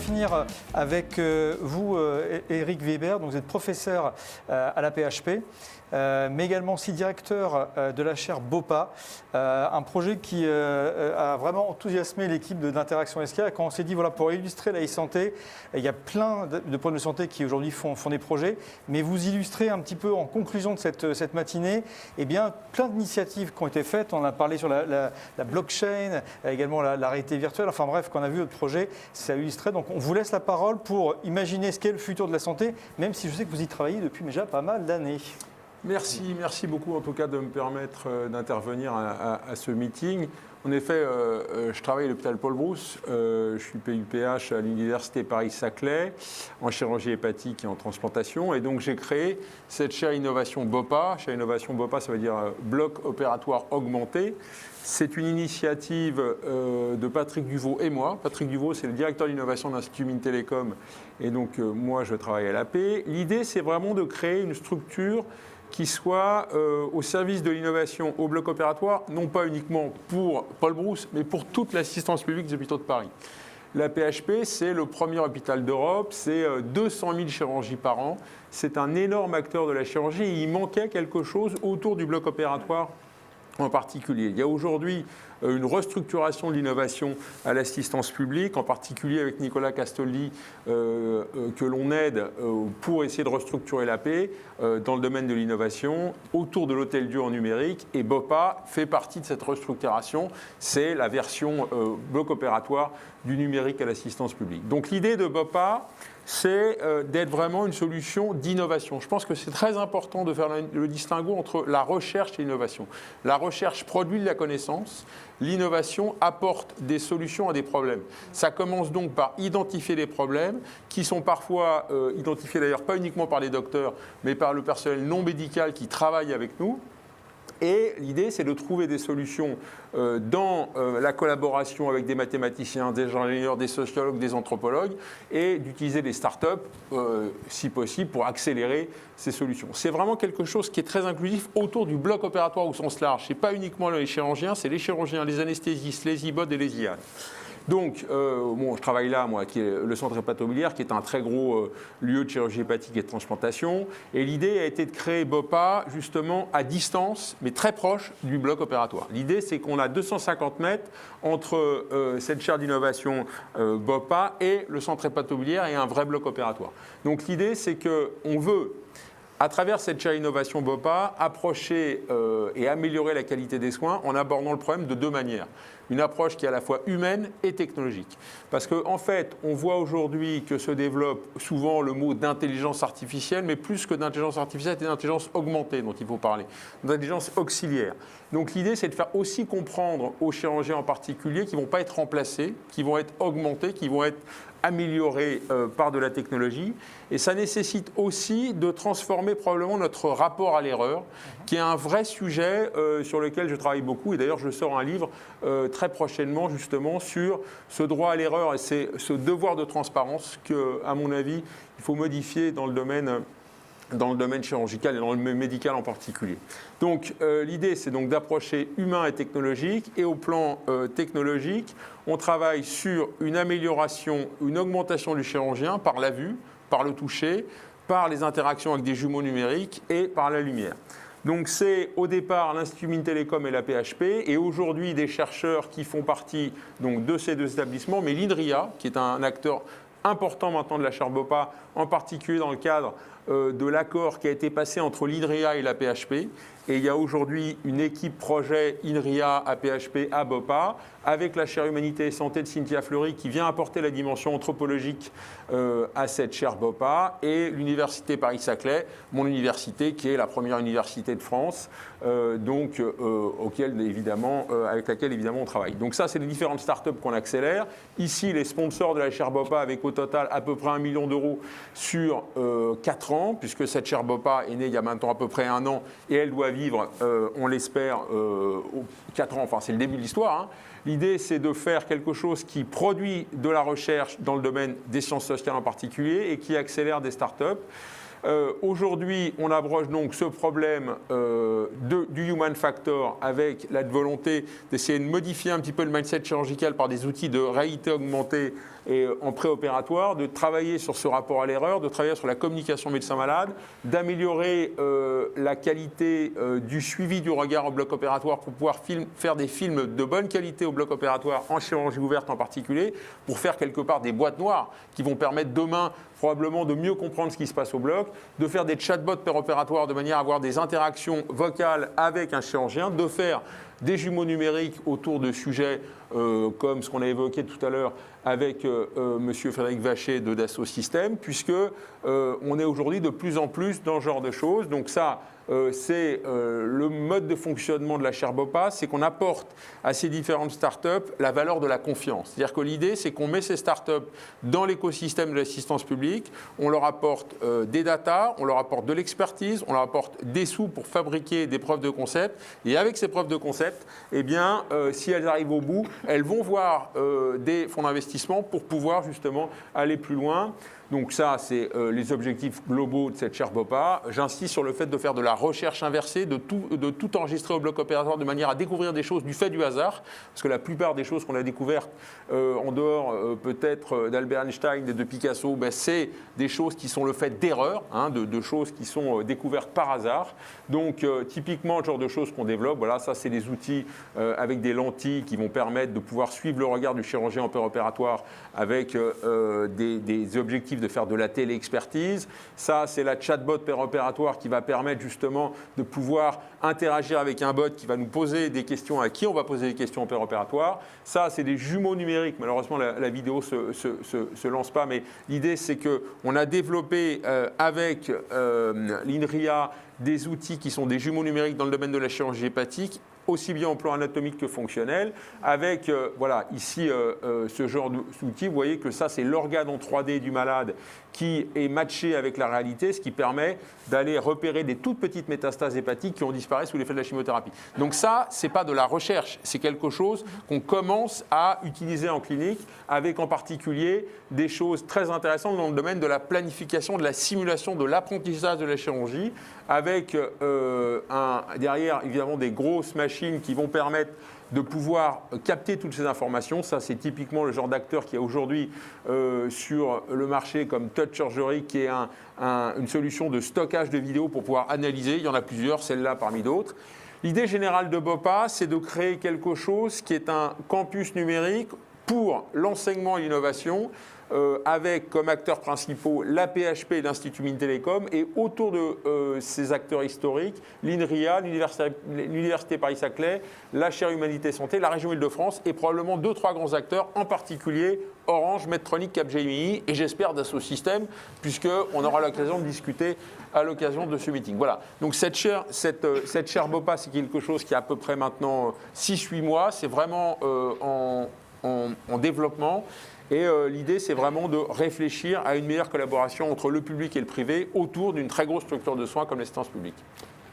finir avec vous, Éric Weber. Donc, vous êtes professeur à la PHP. Mais également aussi directeur de la chaire BOPA, un projet qui a vraiment enthousiasmé l'équipe d'Interaction SK. Quand on s'est dit, voilà, pour illustrer la e-santé, il y a plein de problèmes de santé qui aujourd'hui font des projets, mais vous illustrez un petit peu en conclusion de cette matinée, eh bien, plein d'initiatives qui ont été faites. On a parlé sur la blockchain, également la réalité virtuelle, enfin bref, quand on a vu votre projet, ça illustrait. Donc on vous laisse la parole pour imaginer ce qu'est le futur de la santé, même si je sais que vous y travaillez depuis déjà pas mal d'années. Merci beaucoup en tout cas de me permettre d'intervenir à ce meeting. En effet, je travaille à l'hôpital Paul Brousse, je suis PUPH à l'université Paris-Saclay en chirurgie hépatique et en transplantation, et donc j'ai créé cette chaire innovation BOPA. Chaire innovation BOPA, ça veut dire bloc opératoire augmenté. C'est une initiative de Patrick Duvaux et moi. Patrick Duvaux, c'est le directeur d'innovation de l'Institut Mines Télécom, et donc moi je travaille à l'AP. L'idée, c'est vraiment de créer une structure qui soit au service de l'innovation au bloc opératoire, non pas uniquement pour Paul Brousse, mais pour toute l'assistance publique des hôpitaux de Paris. La PHP, c'est le premier hôpital d'Europe, c'est 200 000 chirurgies par an, c'est un énorme acteur de la chirurgie et il manquait quelque chose autour du bloc opératoire en particulier. Il y a aujourd'hui une restructuration de l'innovation à l'assistance publique, en particulier avec Nicolas Castoldi, que l'on aide pour essayer de restructurer l'AP dans le domaine de l'innovation autour de l'hôtel-dieu en numérique. Et BOPA fait partie de cette restructuration. C'est la version bloc opératoire du numérique à l'assistance publique. Donc l'idée de BOPA, c'est d'être vraiment une solution d'innovation. Je pense que c'est très important de faire le distinguo entre la recherche et l'innovation. La recherche produit de la connaissance, l'innovation apporte des solutions à des problèmes. Ça commence donc par identifier des problèmes qui sont parfois identifiés d'ailleurs pas uniquement par les docteurs, mais par le personnel non médical qui travaille avec nous. Et l'idée, c'est de trouver des solutions dans la collaboration avec des mathématiciens, des ingénieurs, des sociologues, des anthropologues, et d'utiliser des startups, si possible, pour accélérer ces solutions. C'est vraiment quelque chose qui est très inclusif autour du bloc opératoire au sens large. Ce n'est pas uniquement les chirurgiens, c'est les chirurgiens, les anesthésistes, les IBOD et les IAN. Donc, je travaille là, moi, qui est le centre hépatobiliaire, qui est un très gros lieu de chirurgie hépatique et de transplantation. Et l'idée a été de créer BOPA, justement, à distance, mais très proche du bloc opératoire. L'idée, c'est qu'on a 250 mètres entre cette chaire d'innovation BOPA et le centre hépatobiliaire et un vrai bloc opératoire. Donc, l'idée, c'est qu'on veut, à travers cette chaire innovation BOPA, approcher et améliorer la qualité des soins en abordant le problème de deux manières. Une approche qui est à la fois humaine et technologique. Parce qu'en fait, on voit aujourd'hui que se développe souvent le mot d'intelligence artificielle, mais plus que d'intelligence artificielle, c'est d'intelligence augmentée dont il faut parler, d'intelligence auxiliaire. Donc l'idée, c'est de faire aussi comprendre aux chirurgiens en particulier qu'ils ne vont pas être remplacés, qu'ils vont être augmentés, qu'ils vont être améliorés par de la technologie. Et ça nécessite aussi de transformer probablement notre rapport à l'erreur, qui est un vrai sujet sur lequel je travaille beaucoup. Et d'ailleurs, je sors un livre très prochainement justement sur ce droit à l'erreur et ce devoir de transparence que, à mon avis, il faut modifier dans le domaine chirurgical et dans le médical en particulier. Donc l'idée, c'est donc d'approcher humain et technologique. Et au plan technologique, on travaille sur une amélioration, une augmentation du chirurgien par la vue, par le toucher, par les interactions avec des jumeaux numériques et par la lumière. Donc c'est au départ l'Institut Mines Télécom et la PHP et aujourd'hui des chercheurs qui font partie donc, de ces deux établissements, mais l'INRIA, qui est un acteur important maintenant de la chaire BOPA, en particulier dans le cadre de l'accord qui a été passé entre l'INRIA et la PHP. Et il y a aujourd'hui une équipe projet INRIA à PHP à BOPA, avec la chaire Humanité et Santé de Cynthia Fleury qui vient apporter la dimension anthropologique à cette chaire BOPA, et l'Université Paris-Saclay, mon université qui est la première université de France, avec laquelle évidemment on travaille. Donc ça, c'est les différentes startups qu'on accélère. Ici, les sponsors de la chaire BOPA avec au total à peu près 1 million d'euros sur 4 ans, puisque cette chaire BOPA est née il y a maintenant à peu près 1 an et elle doit vivre, on l'espère, 4 ans, enfin c'est le début de l'histoire. Hein. L'idée, c'est de faire quelque chose qui produit de la recherche dans le domaine des sciences sociales en particulier et qui accélère des startups. Aujourd'hui, on abroge donc ce problème du human factor avec la volonté d'essayer de modifier un petit peu le mindset chirurgical par des outils de réalité augmentée et en préopératoire, de travailler sur ce rapport à l'erreur, de travailler sur la communication médecin-malade, d'améliorer la qualité du suivi du regard au bloc opératoire pour pouvoir faire des films de bonne qualité au bloc opératoire, en chirurgie ouverte en particulier, pour faire quelque part des boîtes noires qui vont permettre demain probablement de mieux comprendre ce qui se passe au bloc, de faire des chatbots péropératoires de manière à avoir des interactions vocales avec un chirurgien, de faire des jumeaux numériques autour de sujets comme ce qu'on a évoqué tout à l'heure avec M. Frédéric Vacher de Dassault Systèmes, puisque on est aujourd'hui de plus en plus dans ce genre de choses. Donc ça, c'est le mode de fonctionnement de la chaire BOPA, c'est qu'on apporte à ces différentes startups la valeur de la confiance. C'est-à-dire que l'idée, c'est qu'on met ces startups dans l'écosystème de l'assistance publique, on leur apporte des datas, on leur apporte de l'expertise, on leur apporte des sous pour fabriquer des preuves de concept. Et avec ces preuves de concept, eh bien, si elles arrivent au bout, elles vont voir des fonds d'investissement pour pouvoir justement aller plus loin. Donc ça, c'est les objectifs globaux de cette chaire BOPA. J'insiste sur le fait de faire de la recherche inversée, de tout enregistrer au bloc opératoire de manière à découvrir des choses du fait du hasard, parce que la plupart des choses qu'on a découvertes, en dehors peut-être d'Albert Einstein et de Picasso, ben, c'est des choses qui sont le fait d'erreurs, hein, de choses qui sont découvertes par hasard. Donc typiquement, le genre de choses qu'on développe, voilà, ça c'est des outils avec des lentilles qui vont permettre de pouvoir suivre le regard du chirurgien en péropératoire avec des objectifs de faire de la téléexpertise. Ça, c'est la chatbot péropératoire qui va permettre justement de pouvoir interagir avec un bot qui va nous poser des questions, à qui on va poser des questions en péropératoire. Ça, c'est des jumeaux numériques. Malheureusement, la vidéo se lance pas, mais l'idée, c'est qu'on a développé avec l'INRIA des outils qui sont des jumeaux numériques dans le domaine de la chirurgie hépatique, aussi bien au plan anatomique que fonctionnel, avec voilà, ici ce genre d'outil. Vous voyez que ça, c'est l'organe en 3D du malade qui est matché avec la réalité, ce qui permet d'aller repérer des toutes petites métastases hépatiques qui ont disparu sous l'effet de la chimiothérapie. Donc ça, ce n'est pas de la recherche, c'est quelque chose qu'on commence à utiliser en clinique, avec en particulier des choses très intéressantes dans le domaine de la planification, de la simulation, de l'apprentissage de la chirurgie, avec derrière, évidemment, des grosses machines qui vont permettre de pouvoir capter toutes ces informations. Ça, c'est typiquement le genre d'acteur qui a aujourd'hui sur le marché comme Touch Surgery, qui est une solution de stockage de vidéos pour pouvoir analyser. Il y en a plusieurs, celle-là parmi d'autres. L'idée générale de BOPA, c'est de créer quelque chose qui est un campus numérique pour l'enseignement et l'innovation, avec comme acteurs principaux la PHP et l'Institut Mines-Télécom, et autour de ces acteurs historiques, l'INRIA, l'Université Paris-Saclay, la chaire Humanité Santé, la région Île-de-France, et probablement 2-3 grands acteurs, en particulier Orange, Medtronic, Capgemini, et j'espère Dassault Systèmes, puisqu'on aura l'occasion de discuter à l'occasion de ce meeting. Voilà, donc cette chaire BOPA, c'est quelque chose qui a à peu près maintenant 6-8 mois, c'est vraiment en développement. Et l'idée, c'est vraiment de réfléchir à une meilleure collaboration entre le public et le privé autour d'une très grosse structure de soins comme l'assistance publique.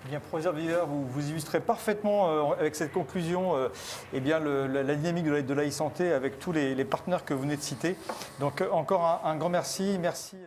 Bien, professeur Weber, vous illustrez parfaitement avec cette conclusion eh bien, la dynamique de l'e-santé avec tous les partenaires que vous venez de citer. Donc encore un grand merci. Merci.